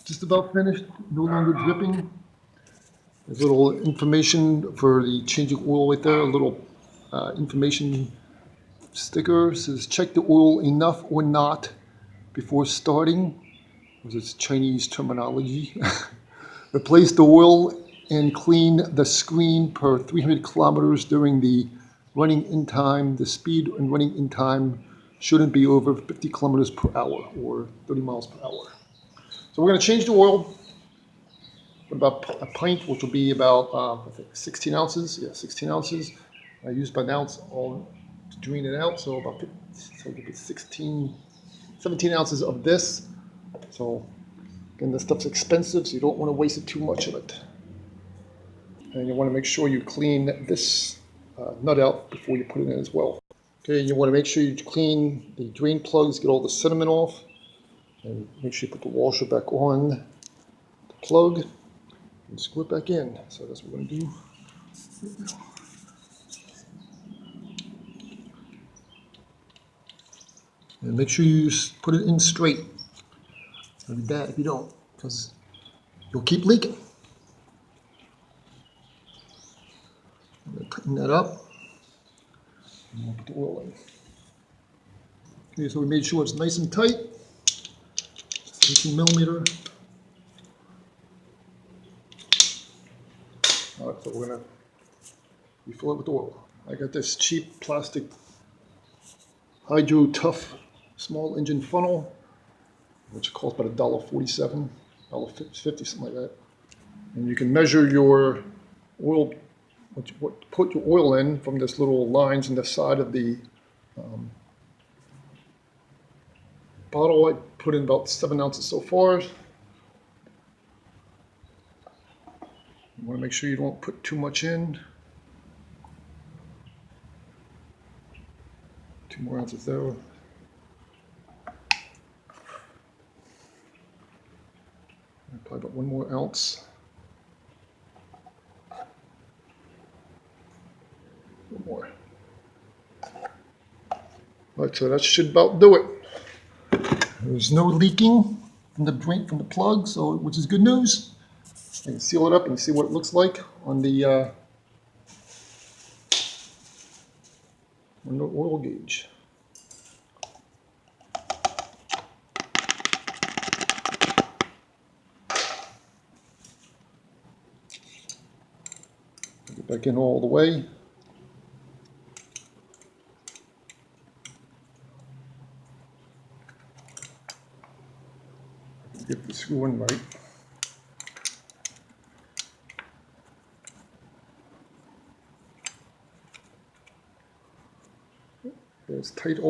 just about finished, no longer dripping. There's a little information for the changing oil right there, a little information sticker. It says check the oil enough or not before starting. It's Chinese terminology. Replace the oil and clean the screen per 300 kilometers during the running in time. The speed and running in time shouldn't be over 50 kilometers per hour or 30 miles per hour. So we're going to change the oil. About a pint, which will be about I think 16 ounces. Yeah, 16 ounces. I used about an ounce all to drain it out, so about 50, so give it 17 ounces of this. So again, this stuff's expensive, so you don't want to waste too much of it. And you want to make sure you clean this nut out before you put it in as well. Okay, you want to make sure you clean the drain plugs, get all the sediment off, and make sure you put the washer back on the plug. And screw it back in. So that's what we're going to do. And make sure you put it in straight. It'll be bad if you don't, because you'll keep leaking. I'm going to tighten that up. And we'll put the oil in. Okay, so we made sure it's nice and tight. 18 millimeter. All right, so we're going to refill it with oil. I got this cheap plastic Hydro Tough small engine funnel, which costs about $1.47, $1.50, something like that. And you can measure your oil, put your oil in from this little lines in the side of the bottle. I put in about 7 ounces so far. You want to make sure you don't put too much in. 2 more ounces there. Probably about 1 more ounce. 1 more. All right, so that should about do it. There's no leaking from the drain from the plug, so which is good news. I can seal it up and see what it looks like on the oil gauge. Get back in all the way. Get the screw in right. It's tight all